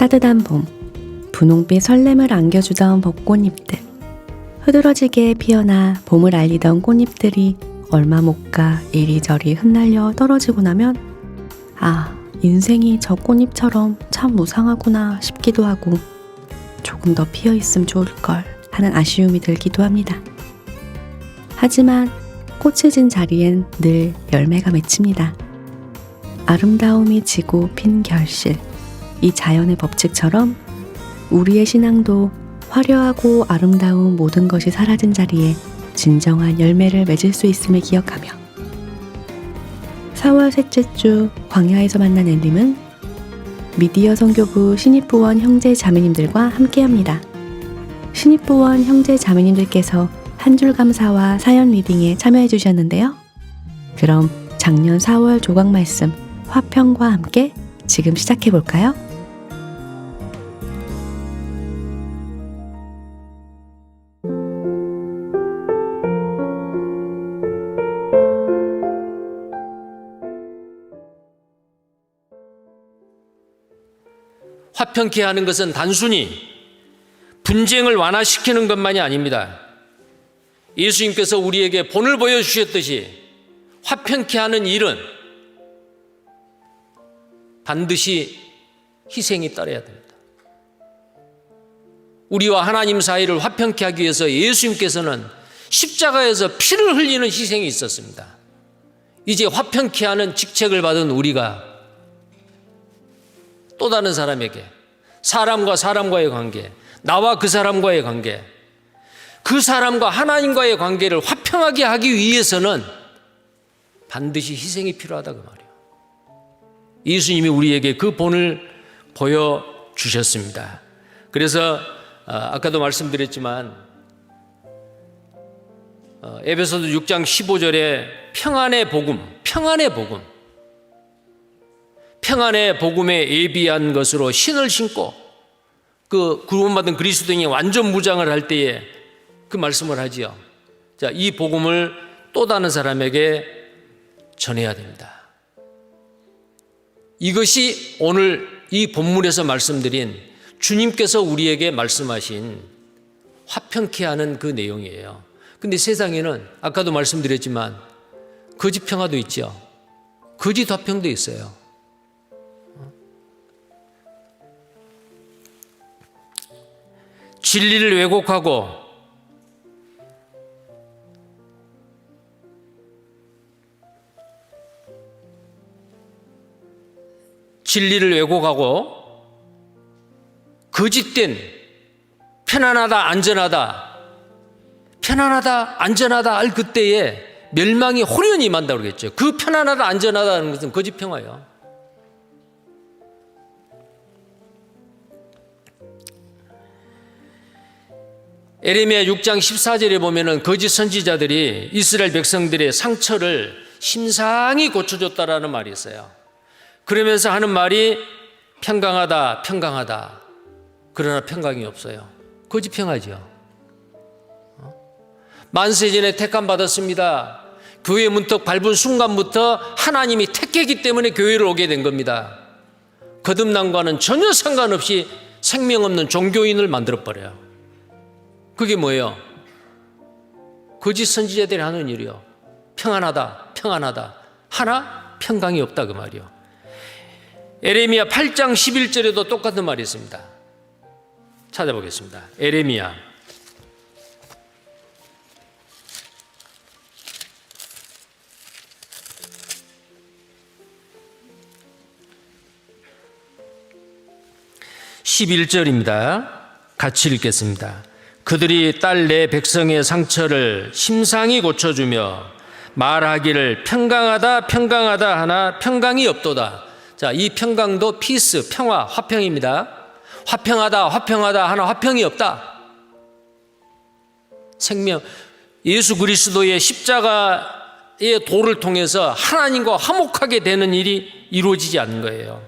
따뜻한 봄, 분홍빛 설렘을 안겨주던 벚꽃잎들, 흐드러지게 피어나 봄을 알리던 꽃잎들이 얼마 못 가 이리저리 흩날려 떨어지고 나면 인생이 저 꽃잎처럼 참 무상하구나 싶기도 하고 조금 더 피어있으면 좋을걸 하는 아쉬움이 들기도 합니다. 하지만 꽃이 진 자리엔 늘 열매가 맺힙니다. 아름다움이 지고 핀 결실, 이 자연의 법칙처럼 우리의 신앙도 화려하고 아름다운 모든 것이 사라진 자리에 진정한 열매를 맺을 수 있음을 기억하며 4월 셋째 주 광야에서 만난 엘림은 미디어 선교부 신입부원 형제 자매님들과 함께합니다. 신입부원 형제 자매님들께서 한 줄 감사와 사연 리딩에 참여해 주셨는데요. 그럼 작년 4월 조각 말씀 화평과 함께 지금 시작해 볼까요? 화평케 하는 것은 단순히 분쟁을 완화시키는 것만이 아닙니다. 예수님께서 우리에게 본을 보여주셨듯이 화평케 하는 일은 반드시 희생이 따라야 됩니다. 우리와 하나님 사이를 화평케 하기 위해서 예수님께서는 십자가에서 피를 흘리는 희생이 있었습니다. 이제 화평케 하는 직책을 받은 우리가 또 다른 사람에게, 사람과 사람과의 관계, 나와 그 사람과의 관계, 그 사람과 하나님과의 관계를 화평하게 하기 위해서는 반드시 희생이 필요하다 그 말이에요. 예수님이 우리에게 그 본을 보여주셨습니다. 그래서 아까도 말씀드렸지만 에베소서 6장 15절에 평안의 복음, 평안의 복음에 예비한 것으로 신을 신고 그 구원받은 그리스도인이 완전 무장을 할 때에 그 말씀을 하지요. 자, 이 복음을 또 다른 사람에게 전해야 됩니다. 이것이 오늘 이 본문에서 말씀드린 주님께서 우리에게 말씀하신 화평케 하는 그 내용이에요. 근데 세상에는 아까도 말씀드렸지만 거짓 평화도 있죠. 거짓 화평도 있어요. 진리를 왜곡하고 거짓된 편안하다 안전하다 할 그때에 멸망이 호련히 임한다고 그러겠죠. 그 편안하다 안전하다는 것은 거짓 평화예요. 에레미야 6장 14절에 보면은 거짓 선지자들이 이스라엘 백성들의 상처를 심상히 고쳐줬다라는 말이 있어요. 그러면서 하는 말이 평강하다. 그러나 평강이 없어요. 거짓 평화죠. 만세전에 택함 받았습니다. 교회 문턱 밟은 순간부터 하나님이 택했기 때문에 교회를 오게 된 겁니다. 거듭남과는 전혀 상관없이 생명 없는 종교인을 만들어버려요. 그게 뭐예요? 거짓 선지자들이 하는 일이요. 평안하다. 하나 평강이 없다 그 말이요. 에레미야 8장 11절에도 똑같은 말이 있습니다. 찾아보겠습니다. 에레미야 11절입니다. 같이 읽겠습니다. 그들이 딸 내 백성의 상처를 심상히 고쳐주며 말하기를 평강하다 하나 평강이 없도다. 자, 이 평강도 피스, 평화, 화평입니다. 화평하다 하나 화평이 없다. 생명, 예수 그리스도의 십자가의 도를 통해서 하나님과 화목하게 되는 일이 이루어지지 않는 거예요.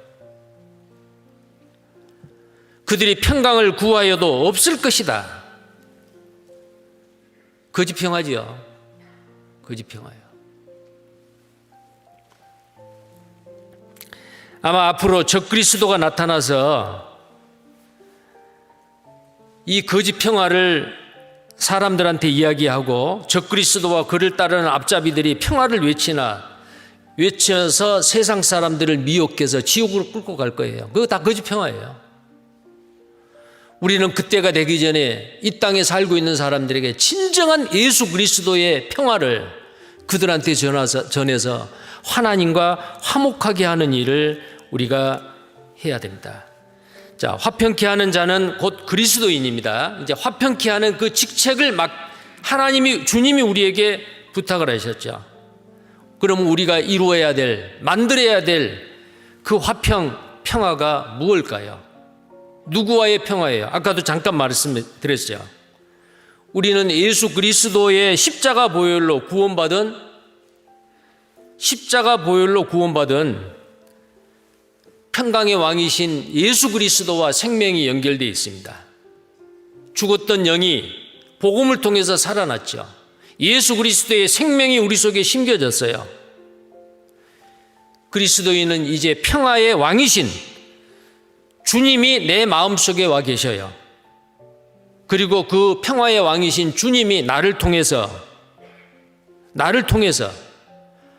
그들이 평강을 구하여도 없을 것이다. 거짓 평화지요. 거짓 평화예요. 아마 앞으로 적그리스도가 나타나서 이 거짓 평화를 사람들한테 이야기하고 적그리스도와 그를 따르는 앞잡이들이 평화를 외쳐서 세상 사람들을 미혹해서 지옥으로 끌고 갈 거예요. 그거 다 거짓 평화예요. 우리는 그때가 되기 전에 이 땅에 살고 있는 사람들에게 진정한 예수 그리스도의 평화를 그들한테 전해서 하나님과 화목하게 하는 일을 우리가 해야 됩니다. 자, 화평케 하는 자는 곧 그리스도인입니다. 이제 화평케 하는 그 직책을 주님이 우리에게 부탁을 하셨죠. 그럼 우리가 만들어야 될 그 평화가 무엇일까요? 누구와의 평화예요? 아까도 잠깐 말씀드렸죠. 우리는 예수 그리스도의 십자가 보혈로 구원받은 평강의 왕이신 예수 그리스도와 생명이 연결되어 있습니다. 죽었던 영이 복음을 통해서 살아났죠. 예수 그리스도의 생명이 우리 속에 심겨졌어요. 그리스도인은 이제 평화의 왕이신 주님이 내 마음속에 와 계셔요. 그리고 그 평화의 왕이신 주님이 나를 통해서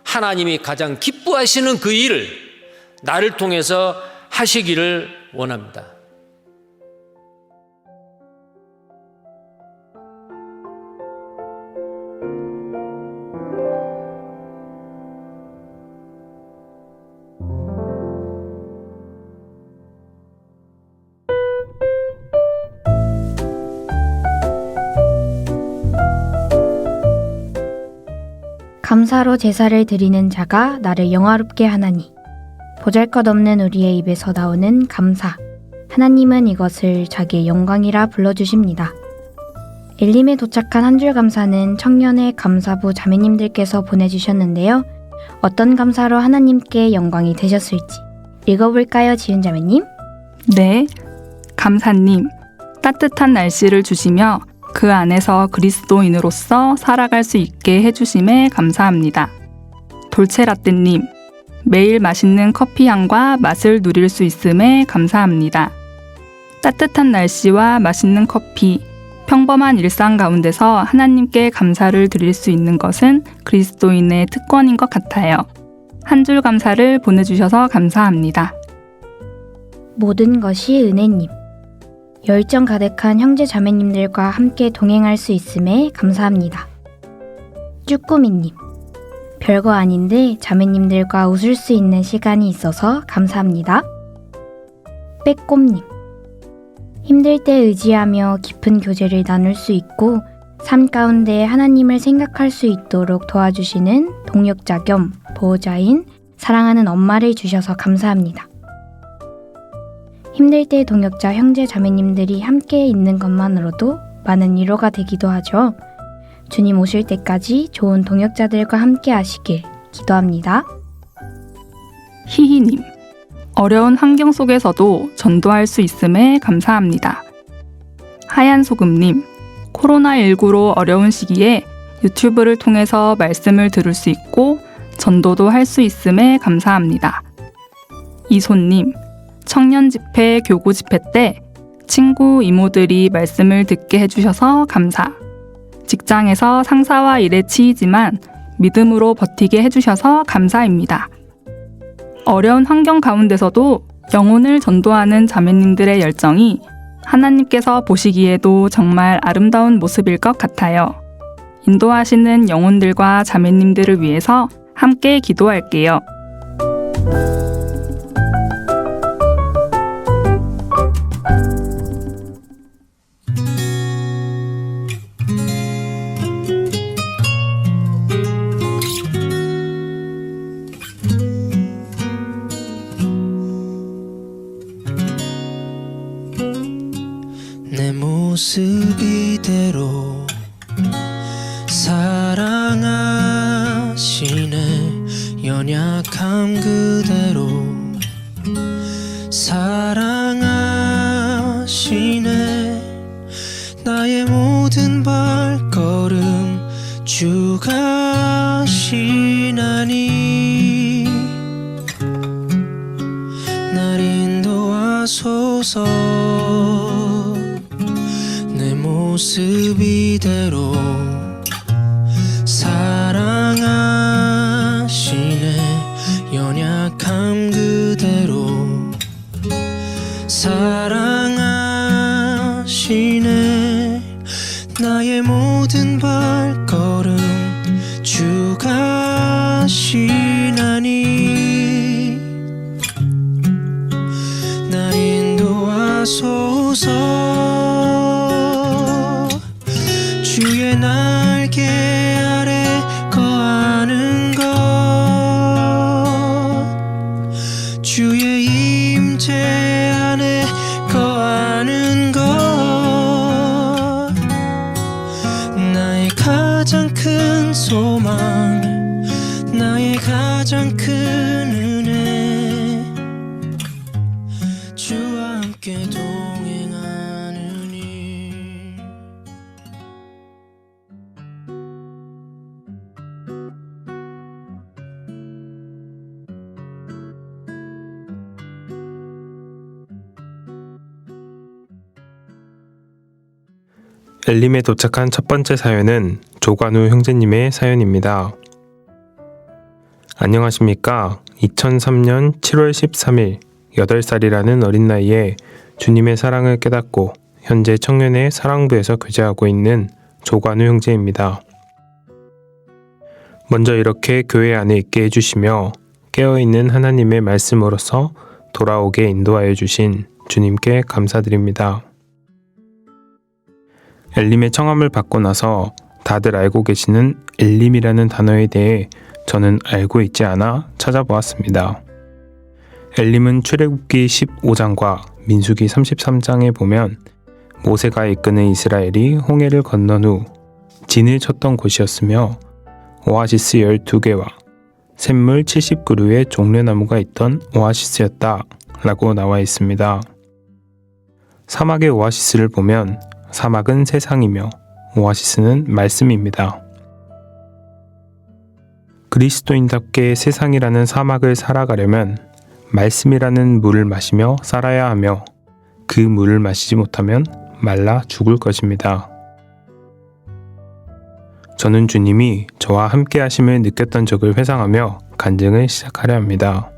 하나님이 가장 기뻐하시는 그 일을 나를 통해서 하시기를 원합니다. 감사로 제사를 드리는 자가 나를 영화롭게 하나니. 보잘것없는 우리의 입에서 나오는 감사. 하나님은 이것을 자기의 영광이라 불러주십니다. 엘림에 도착한 한 줄 감사는 청년의 감사부 자매님들께서 보내주셨는데요. 어떤 감사로 하나님께 영광이 되셨을지 읽어볼까요, 지은 자매님? 네, 감사님, 따뜻한 날씨를 주시며 그 안에서 그리스도인으로서 살아갈 수 있게 해주심에 감사합니다. 돌체라떼님, 매일 맛있는 커피 향과 맛을 누릴 수 있음에 감사합니다. 따뜻한 날씨와 맛있는 커피, 평범한 일상 가운데서 하나님께 감사를 드릴 수 있는 것은 그리스도인의 특권인 것 같아요. 한 줄 감사를 보내주셔서 감사합니다. 모든 것이 은혜님. 열정 가득한 형제 자매님들과 함께 동행할 수 있음에 감사합니다. 쭈꾸미님. 별거 아닌데 자매님들과 웃을 수 있는 시간이 있어서 감사합니다. 빼꼼님. 힘들 때 의지하며 깊은 교제를 나눌 수 있고 삶 가운데 하나님을 생각할 수 있도록 도와주시는 동역자 겸 보호자인 사랑하는 엄마를 주셔서 감사합니다. 힘들 때 동역자 형제 자매님들이 함께 있는 것만으로도 많은 위로가 되기도 하죠. 주님 오실 때까지 좋은 동역자들과 함께 하시길 기도합니다. 히히님, 어려운 환경 속에서도 전도할 수 있음에 감사합니다. 하얀 소금님, 코로나19로 어려운 시기에 유튜브를 통해서 말씀을 들을 수 있고 전도도 할 수 있음에 감사합니다. 이손님, 청년 집회, 교구 집회 때 친구, 이모들이 말씀을 듣게 해주셔서 감사. 직장에서 상사와 일에 치이지만 믿음으로 버티게 해주셔서 감사입니다. 어려운 환경 가운데서도 영혼을 전도하는 자매님들의 열정이 하나님께서 보시기에도 정말 아름다운 모습일 것 같아요. 인도하시는 영혼들과 자매님들을 위해서 함께 기도할게요. 내 모습 이대로 사랑하시네. 연약함 그대로 사랑하시네. 나의 모든 발걸음 주가 하시나니 날 인도하소서. 모습 이대로 사랑하시네. 연약함 그대로 사랑하시네. 나의 모든 발걸음 주가 하시나니 날 인도하소서. 주의 날개 아래 거하는 것, 주의 임재 안에 거하는 것, 나의 가장 큰 소망, 나의 가장 큰 은혜, 주와 함께 동행하느니. 엘림에 도착한 첫 번째 사연은 조관우 형제님의 사연입니다. 안녕하십니까. 2003년 7월 13일 8살이라는 어린 나이에 주님의 사랑을 깨닫고 현재 청년의 사랑부에서 교제하고 있는 조관우 형제입니다. 먼저 이렇게 교회 안에 있게 해주시며 깨어있는 하나님의 말씀으로서 돌아오게 인도하여 주신 주님께 감사드립니다. 엘림의 청함을 받고 나서 다들 알고 계시는 엘림이라는 단어에 대해 저는 알고 있지 않아 찾아보았습니다. 엘림은 출애굽기 15장과 민수기 33장에 보면 모세가 이끄는 이스라엘이 홍해를 건넌 후 진을 쳤던 곳이었으며 오아시스 12개와 샘물 70그루의 종려나무가 있던 오아시스였다 라고 나와 있습니다. 사막의 오아시스를 보면 사막은 세상이며 오아시스는 말씀입니다. 그리스도인답게 세상이라는 사막을 살아가려면 말씀이라는 물을 마시며 살아야 하며 그 물을 마시지 못하면 말라 죽을 것입니다. 저는 주님이 저와 함께 하심을 느꼈던 적을 회상하며 간증을 시작하려 합니다.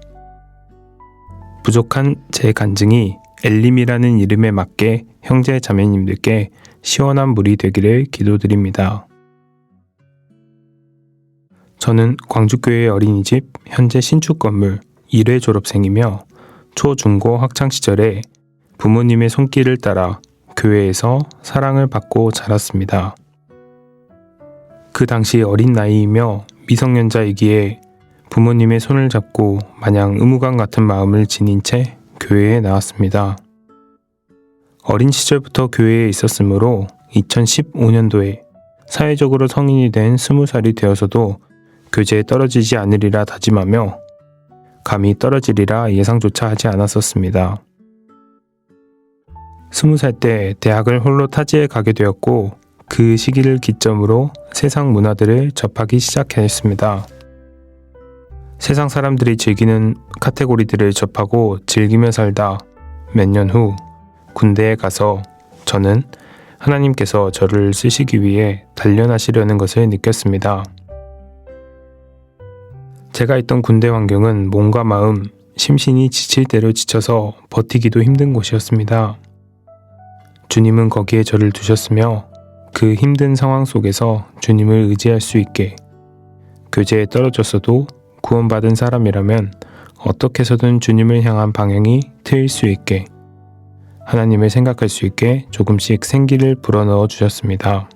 부족한 제 간증이 엘림이라는 이름에 맞게 형제 자매님들께 시원한 물이 되기를 기도드립니다. 저는 광주교회 어린이집 현재 신축 건물 1회 졸업생이며 초중고 학창시절에 부모님의 손길을 따라 교회에서 사랑을 받고 자랐습니다. 그 당시 어린 나이이며 미성년자이기에 부모님의 손을 잡고 마냥 의무감 같은 마음을 지닌 채 교회에 나왔습니다. 어린 시절부터 교회에 있었으므로 2015년도에 사회적으로 성인이 된 20살이 되어서도 교제에 떨어지지 않으리라 다짐하며 감히 떨어지리라 예상조차 하지 않았었습니다. 20살 때 대학을 홀로 타지에 가게 되었고 그 시기를 기점으로 세상 문화들을 접하기 시작했습니다. 세상 사람들이 즐기는 카테고리들을 접하고 즐기며 살다 몇 년 후 군대에 가서 저는 하나님께서 저를 쓰시기 위해 단련하시려는 것을 느꼈습니다. 제가 있던 군대 환경은 몸과 마음, 심신이 지칠 대로 지쳐서 버티기도 힘든 곳이었습니다. 주님은 거기에 저를 두셨으며 그 힘든 상황 속에서 주님을 의지할 수 있게 교제에 떨어졌어도 구원받은 사람이라면 어떻게 해서든 주님을 향한 방향이 트일 수 있게 하나님을 생각할 수 있게 조금씩 생기를 불어넣어 주셨습니다.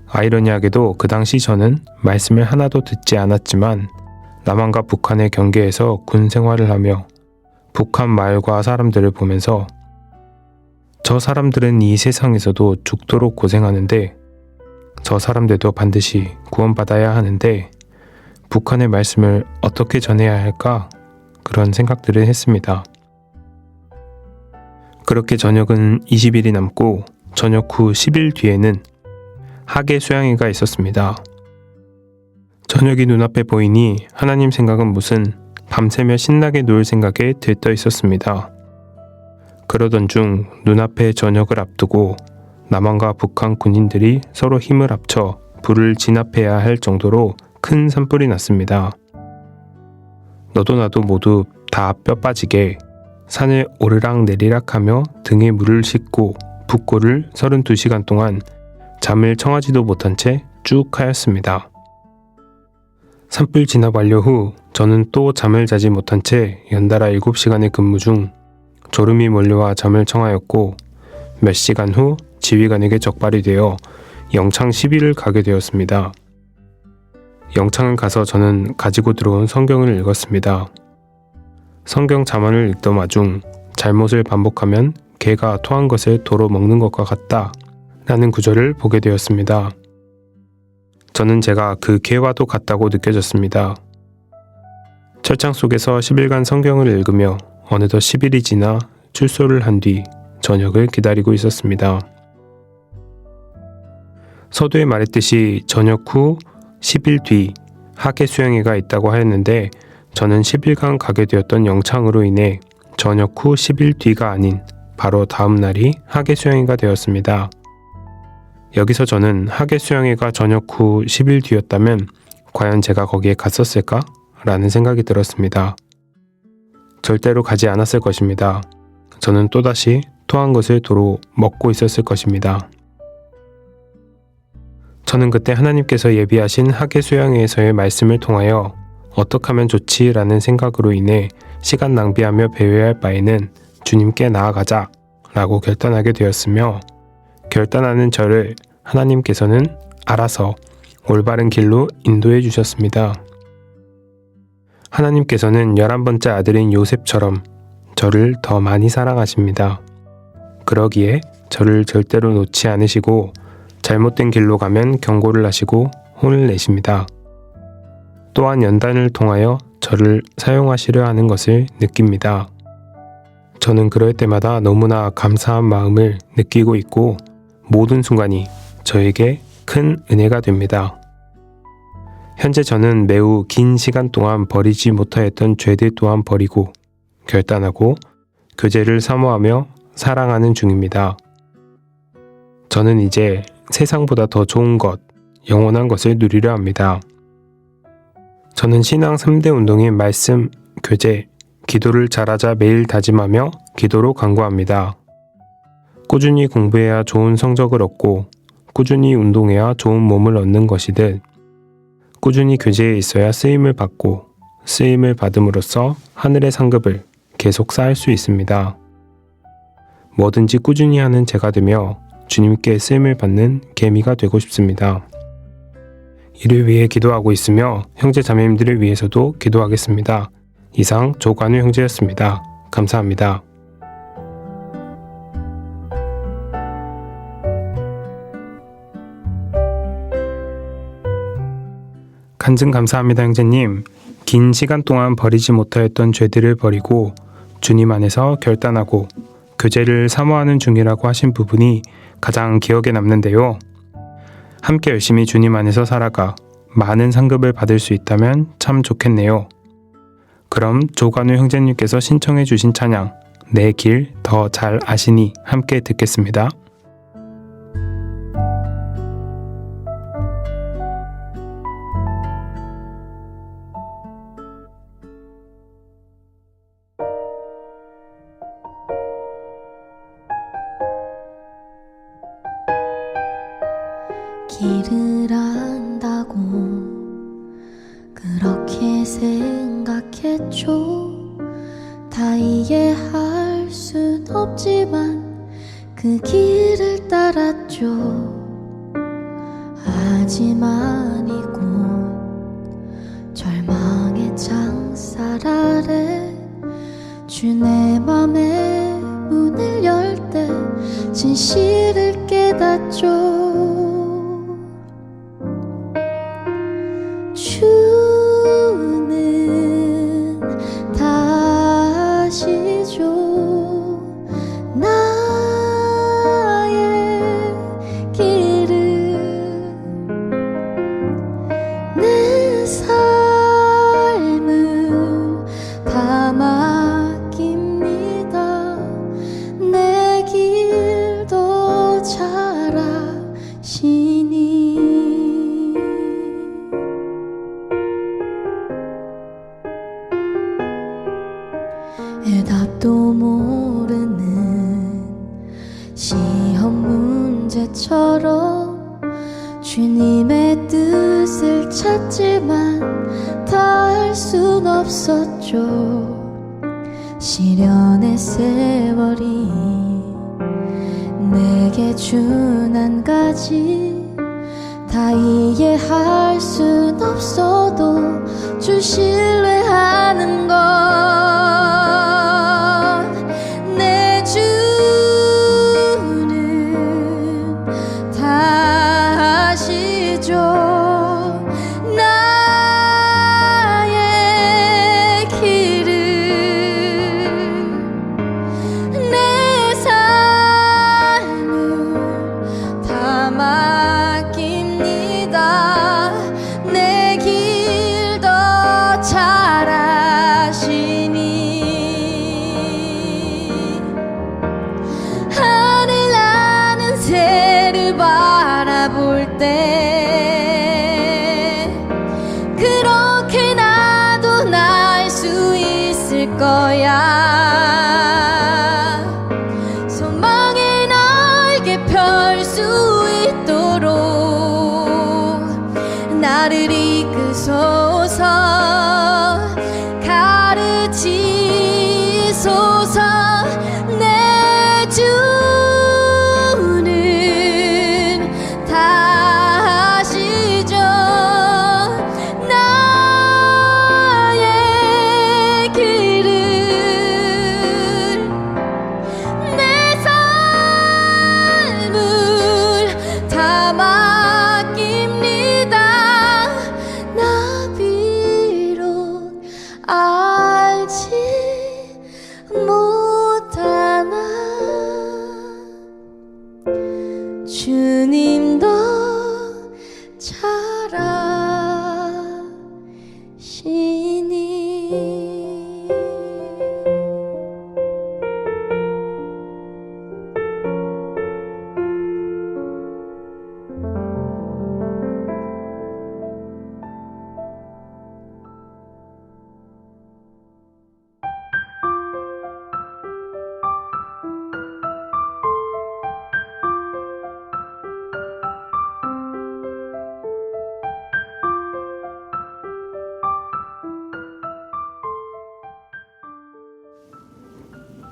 아이러니하게도 그 당시 저는 말씀을 하나도 듣지 않았지만 남한과 북한의 경계에서 군 생활을 하며 북한 마을과 사람들을 보면서 저 사람들은 이 세상에서도 죽도록 고생하는데 저 사람들도 반드시 구원받아야 하는데 북한의 말씀을 어떻게 전해야 할까? 그런 생각들을 했습니다. 그렇게 저녁은 20일이 남고 저녁 후 10일 뒤에는 학예 수양회가 있었습니다. 저녁이 눈앞에 보이니 하나님 생각은 무슨 밤새며 신나게 놀 생각에 들떠 있었습니다. 그러던 중 눈앞에 저녁을 앞두고 남한과 북한 군인들이 서로 힘을 합쳐 불을 진압해야 할 정도로 큰 산불이 났습니다. 너도 나도 모두 다 뼈 빠지게 산을 오르락 내리락하며 등에 물을 싣고 북고를 32시간 동안 잠을 청하지도 못한 채 쭉 하였습니다. 산불 진압 완료 후 저는 또 잠을 자지 못한 채 연달아 7시간의 근무 중 졸음이 몰려와 잠을 청하였고 몇 시간 후 지휘관에게 적발이 되어 영창 10일을 가게 되었습니다. 영창을 가서 저는 가지고 들어온 성경을 읽었습니다. 성경 잠언을 읽던 와중 잘못을 반복하면 개가 토한 것을 도로 먹는 것과 같다 라는 구절을 보게 되었습니다. 저는 제가 그 개와도 같다고 느껴졌습니다. 철창 속에서 10일간 성경을 읽으며 어느덧 10일이 지나 출소를 한 뒤 저녁을 기다리고 있었습니다. 서두에 말했듯이 저녁 후 10일 뒤 학예 수양회가 있다고 하였는데 저는 10일간 가게 되었던 영창으로 인해 저녁 후 10일 뒤가 아닌 바로 다음 날이 학예 수양회가 되었습니다. 여기서 저는 학예 수양회가 저녁 후 10일 뒤였다면 과연 제가 거기에 갔었을까? 라는 생각이 들었습니다. 절대로 가지 않았을 것입니다. 저는 또다시 토한 것을 도로 먹고 있었을 것입니다. 저는 그때 하나님께서 예비하신 학예 수양회에서의 말씀을 통하여 어떻게 하면 좋지? 라는 생각으로 인해 시간 낭비하며 배회할 바에는 주님께 나아가자 라고 결단하게 되었으며 결단하는 저를 하나님께서는 알아서 올바른 길로 인도해 주셨습니다. 하나님께서는 11번째 아들인 요셉처럼 저를 더 많이 사랑하십니다. 그러기에 저를 절대로 놓지 않으시고 잘못된 길로 가면 경고를 하시고 혼을 내십니다. 또한 연단을 통하여 저를 사용하시려 하는 것을 느낍니다. 저는 그럴 때마다 너무나 감사한 마음을 느끼고 있고 모든 순간이 저에게 큰 은혜가 됩니다. 현재 저는 매우 긴 시간 동안 버리지 못하였던 죄들 또한 버리고 결단하고 교제를 사모하며 사랑하는 중입니다. 저는 이제 세상보다 더 좋은 것, 영원한 것을 누리려 합니다. 저는 신앙 3대 운동인 말씀, 교제, 기도를 잘하자 매일 다짐하며 기도로 간구합니다. 꾸준히 공부해야 좋은 성적을 얻고 꾸준히 운동해야 좋은 몸을 얻는 것이듯 꾸준히 교제에 있어야 쓰임을 받고 쓰임을 받음으로써 하늘의 상급을 계속 쌓을 수 있습니다. 뭐든지 꾸준히 하는 제가 되며 주님께 쓰임을 받는 개미가 되고 싶습니다. 이를 위해 기도하고 있으며 형제 자매님들을 위해서도 기도하겠습니다. 이상 조관우 형제였습니다. 감사합니다. 간증 감사합니다, 형제님. 긴 시간 동안 버리지 못하였던 죄들을 버리고 주님 안에서 결단하고 교제를 사모하는 중이라고 하신 부분이 가장 기억에 남는데요. 함께 열심히 주님 안에서 살아가 많은 상급을 받을 수 있다면 참 좋겠네요. 그럼 조관우 형제님께서 신청해 주신 찬양 내 길 더 잘 아시니 함께 듣겠습니다. 길을 안다고 그렇게 생각했죠. 다 이해할 순 없지만 그 길을 따랐죠. 하지만 이곳 절망의 창살 아래 주 내 맘에 문을 열 때 진실을 깨닫죠. 주는 다 아시죠. 나의 길을 내 삶을 다 맡깁니다. 내 길도 잘 잘하시니 해답도 모르는 시험 문제처럼 주님의 뜻을 찾지만 다 할 순 없었죠. 시련의 세월이 내게 준 한 가지 다 이해할 순 없어도 주 신뢰하는 것 내 주는 다 아시죠. 나의 길을 내 삶을 다 맡깁니다. 내 길 더 잘 아시니 하늘 나는 새를 바라볼 때 그렇게 나도 날 수 있을 거야. 소망의 날개 펼 수 있도록 나를 이끄소서 가르치소서. 내 주는 다 아시죠. 나의 길을 내 삶을 다 맡깁니다. 나 비록 알지 못하나 주님도 잘 아시니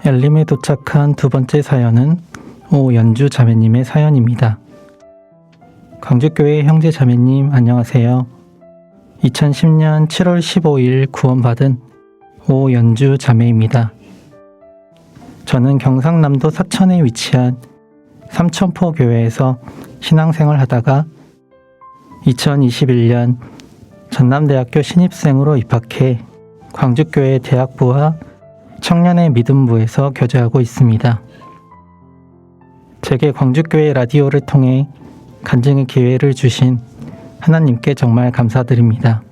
엘림에 도착한 두 번째 사연은 오연주 자매님의 사연입니다. 광주교회 형제 자매님 안녕하세요. 2010년 7월 15일 구원받은 오연주 자매입니다. 저는 경상남도 사천에 위치한 삼천포 교회에서 신앙생활 하다가 2021년 전남대학교 신입생으로 입학해 광주교회 대학부와 청년의 믿음부에서 교제하고 있습니다. 제게 광주교회 라디오를 통해 간증의 기회를 주신 하나님께 정말 감사드립니다.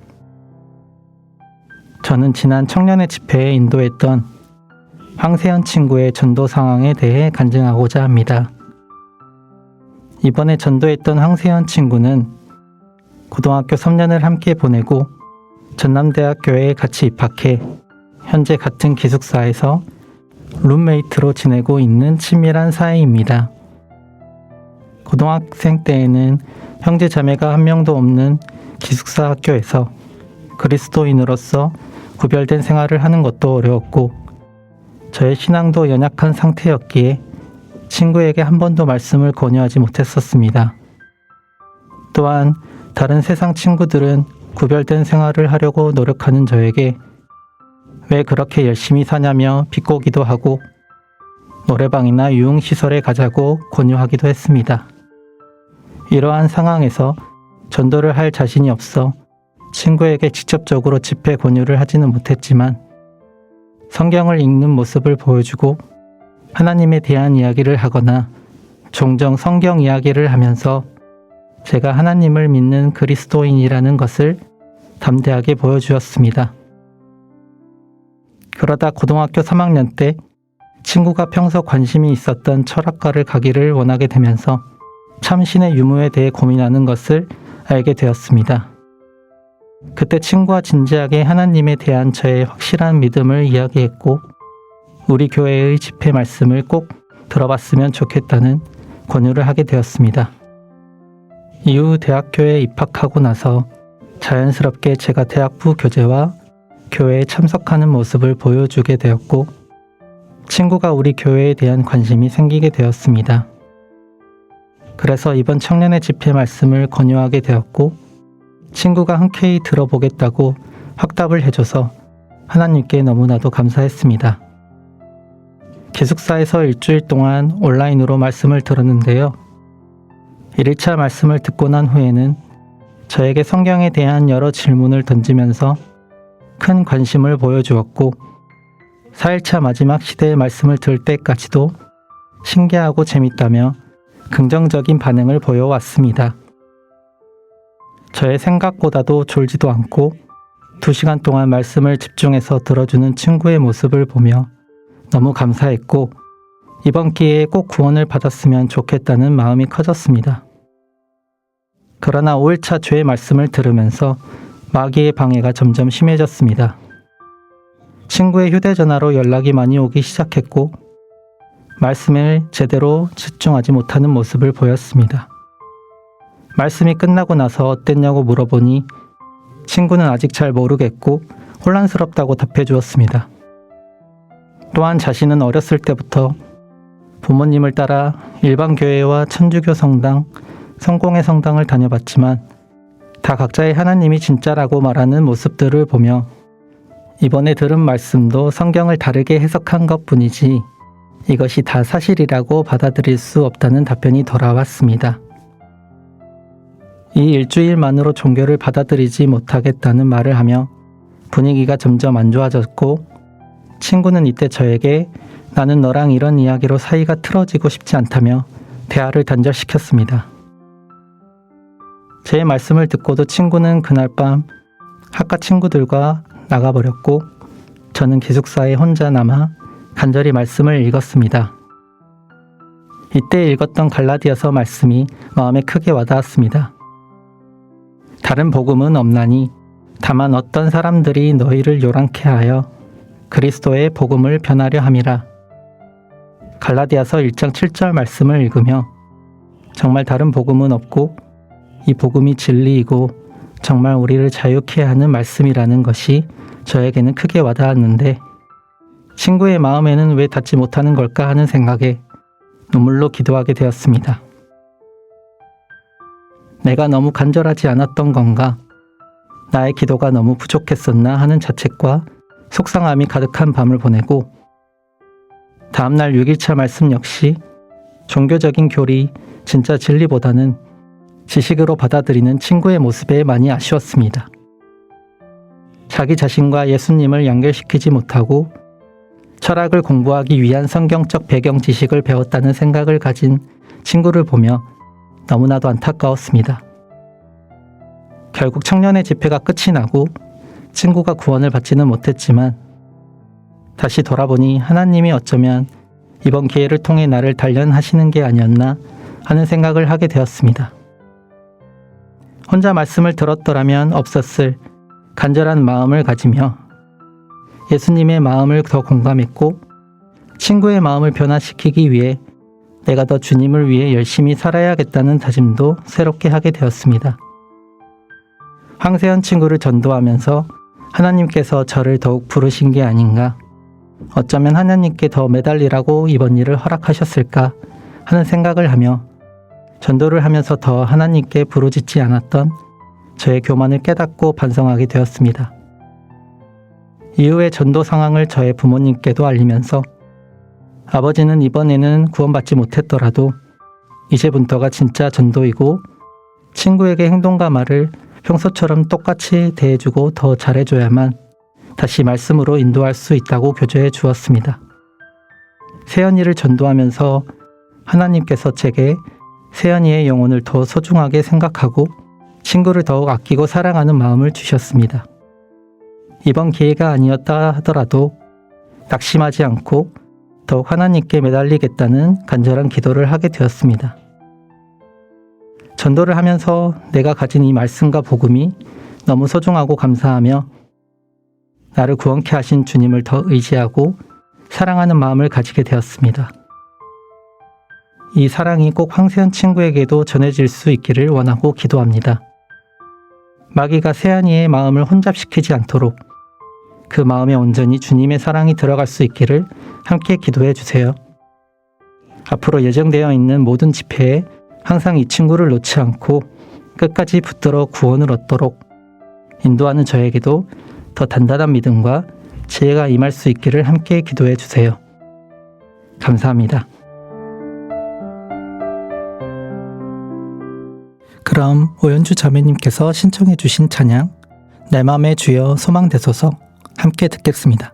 저는 지난 청년의 집회에 인도했던 황세현 친구의 전도 상황에 대해 간증하고자 합니다. 이번에 전도했던 황세현 친구는 고등학교 3년을 함께 보내고 전남대학교에 같이 입학해 현재 같은 기숙사에서 룸메이트로 지내고 있는 친밀한 사이입니다. 고등학생 때에는 형제 자매가 한 명도 없는 기숙사 학교에서 그리스도인으로서 구별된 생활을 하는 것도 어려웠고 저의 신앙도 연약한 상태였기에 친구에게 한 번도 말씀을 권유하지 못했었습니다. 또한 다른 세상 친구들은 구별된 생활을 하려고 노력하는 저에게 왜 그렇게 열심히 사냐며 비꼬기도 하고 노래방이나 유흥시설에 가자고 권유하기도 했습니다. 이러한 상황에서 전도를 할 자신이 없어 친구에게 직접적으로 집회 권유를 하지는 못했지만 성경을 읽는 모습을 보여주고 하나님에 대한 이야기를 하거나 종종 성경 이야기를 하면서 제가 하나님을 믿는 그리스도인이라는 것을 담대하게 보여주었습니다. 그러다 고등학교 3학년 때 친구가 평소 관심이 있었던 철학과를 가기를 원하게 되면서 참신의 유무에 대해 고민하는 것을 알게 되었습니다. 그때 친구와 진지하게 하나님에 대한 저의 확실한 믿음을 이야기했고 우리 교회의 집회 말씀을 꼭 들어봤으면 좋겠다는 권유를 하게 되었습니다. 이후 대학교에 입학하고 나서 자연스럽게 제가 대학부 교재와 교회에 참석하는 모습을 보여주게 되었고 친구가 우리 교회에 대한 관심이 생기게 되었습니다. 그래서 이번 청년의 집회 말씀을 권유하게 되었고 친구가 흔쾌히 들어보겠다고 확답을 해줘서 하나님께 너무나도 감사했습니다. 기숙사에서 일주일 동안 온라인으로 말씀을 들었는데요. 1일차 말씀을 듣고 난 후에는 저에게 성경에 대한 여러 질문을 던지면서 큰 관심을 보여주었고 4일차 마지막 시대의 말씀을 들을 때까지도 신기하고 재밌다며 긍정적인 반응을 보여왔습니다. 저의 생각보다도 졸지도 않고 2시간 동안 말씀을 집중해서 들어주는 친구의 모습을 보며 너무 감사했고 이번 기회에 꼭 구원을 받았으면 좋겠다는 마음이 커졌습니다. 그러나 5일차 주의 말씀을 들으면서 마귀의 방해가 점점 심해졌습니다. 친구의 휴대전화로 연락이 많이 오기 시작했고 말씀에 제대로 집중하지 못하는 모습을 보였습니다. 말씀이 끝나고 나서 어땠냐고 물어보니 친구는 아직 잘 모르겠고 혼란스럽다고 답해 주었습니다. 또한 자신은 어렸을 때부터 부모님을 따라 일반 교회와 천주교 성당, 성공회 성당을 다녀봤지만 다 각자의 하나님이 진짜라고 말하는 모습들을 보며 이번에 들은 말씀도 성경을 다르게 해석한 것뿐이지 이것이 다 사실이라고 받아들일 수 없다는 답변이 돌아왔습니다. 이 일주일만으로 종교를 받아들이지 못하겠다는 말을 하며 분위기가 점점 안 좋아졌고 친구는 이때 저에게 나는 너랑 이런 이야기로 사이가 틀어지고 싶지 않다며 대화를 단절시켰습니다. 제 말씀을 듣고도 친구는 그날 밤 학과 친구들과 나가버렸고 저는 기숙사에 혼자 남아 간절히 말씀을 읽었습니다. 이때 읽었던 갈라디아서 말씀이 마음에 크게 와닿았습니다. 다른 복음은 없나니 다만 어떤 사람들이 너희를 요란케 하여 그리스도의 복음을 변하려 함이라. 갈라디아서 1장 7절 말씀을 읽으며 정말 다른 복음은 없고 이 복음이 진리이고 정말 우리를 자유케 하는 말씀이라는 것이 저에게는 크게 와닿았는데 친구의 마음에는 왜 닿지 못하는 걸까 하는 생각에 눈물로 기도하게 되었습니다. 내가 너무 간절하지 않았던 건가? 나의 기도가 너무 부족했었나 하는 자책과 속상함이 가득한 밤을 보내고 다음날 6일차 말씀 역시 종교적인 교리, 진짜 진리보다는 지식으로 받아들이는 친구의 모습에 많이 아쉬웠습니다. 자기 자신과 예수님을 연결시키지 못하고 철학을 공부하기 위한 성경적 배경 지식을 배웠다는 생각을 가진 친구를 보며 너무나도 안타까웠습니다. 결국 청년의 집회가 끝이 나고 친구가 구원을 받지는 못했지만 다시 돌아보니 하나님이 어쩌면 이번 기회를 통해 나를 단련하시는 게 아니었나 하는 생각을 하게 되었습니다. 혼자 말씀을 들었더라면 없었을 간절한 마음을 가지며 예수님의 마음을 더 공감했고 친구의 마음을 변화시키기 위해 내가 더 주님을 위해 열심히 살아야겠다는 다짐도 새롭게 하게 되었습니다. 황세현 친구를 전도하면서 하나님께서 저를 더욱 부르신 게 아닌가, 어쩌면 하나님께 더 매달리라고 이번 일을 허락하셨을까 하는 생각을 하며 전도를 하면서 더 하나님께 부르짖지 않았던 저의 교만을 깨닫고 반성하게 되었습니다. 이후의 전도 상황을 저의 부모님께도 알리면서 아버지는 이번에는 구원받지 못했더라도 이제부터가 진짜 전도이고 친구에게 행동과 말을 평소처럼 똑같이 대해주고 더 잘해줘야만 다시 말씀으로 인도할 수 있다고 교조해 주었습니다. 세연이를 전도하면서 하나님께서 제게 세연이의 영혼을 더 소중하게 생각하고 친구를 더욱 아끼고 사랑하는 마음을 주셨습니다. 이번 기회가 아니었다 하더라도 낙심하지 않고 더욱 하나님께 매달리겠다는 간절한 기도를 하게 되었습니다. 전도를 하면서 내가 가진 이 말씀과 복음이 너무 소중하고 감사하며 나를 구원케 하신 주님을 더 의지하고 사랑하는 마음을 가지게 되었습니다. 이 사랑이 꼭 황세현 친구에게도 전해질 수 있기를 원하고 기도합니다. 마귀가 세안이의 마음을 혼잡시키지 않도록 그 마음에 온전히 주님의 사랑이 들어갈 수 있기를 함께 기도해 주세요. 앞으로 예정되어 있는 모든 집회에 항상 이 친구를 놓지 않고 끝까지 붙들어 구원을 얻도록 인도하는 저에게도 더 단단한 믿음과 지혜가 임할 수 있기를 함께 기도해 주세요. 감사합니다. 그럼 오연주 자매님께서 신청해 주신 찬양 내 맘의 주여 소망되소서 함께 듣겠습니다.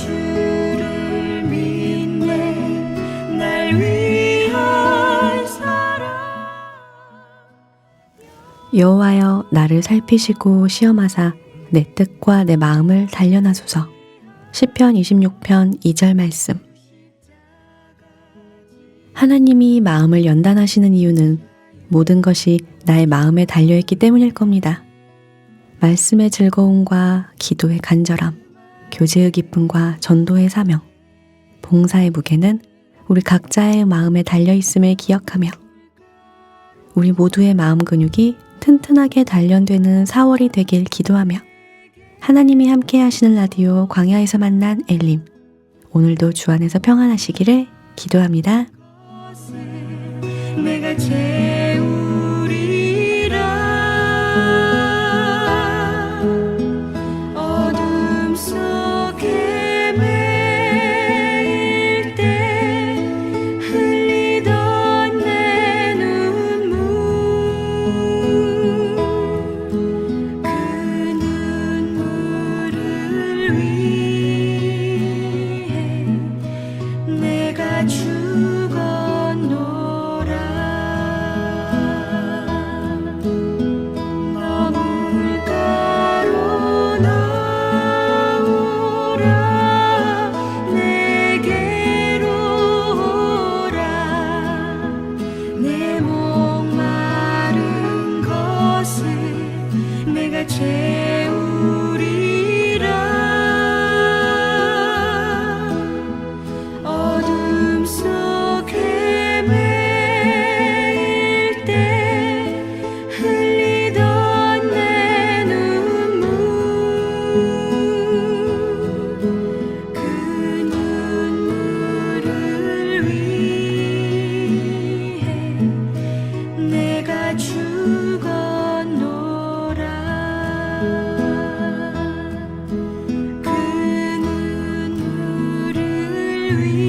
주를 믿네 날 위한 사랑 여호와여 나를 살피시고 시험하사 내 뜻과 내 마음을 단련하소서. 시편 26편 2절 말씀. 하나님이 마음을 연단하시는 이유는 모든 것이 나의 마음에 달려있기 때문일 겁니다. 말씀의 즐거움과 기도의 간절함, 교제의 기쁨과 전도의 사명, 봉사의 무게는 우리 각자의 마음에 달려있음을 기억하며 우리 모두의 마음 근육이 튼튼하게 단련되는 4월이 되길 기도하며 하나님이 함께 하시는 라디오 광야에서 만난 엘림, 오늘도 주 안에서 평안하시기를 기도합니다. 내가 채우리라 어둠 속에 매일 때 흘리던 내 눈물 그 눈물을 위해 내가 너물가로 나오라 내게로 오라 내 목마른 것을 내가 채우리라 어둠 속에 매일 때 흘리던 내 눈물 그 눈물을 위해 내가 죽었노라 그 눈물을 위해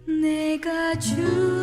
내가 죽었노라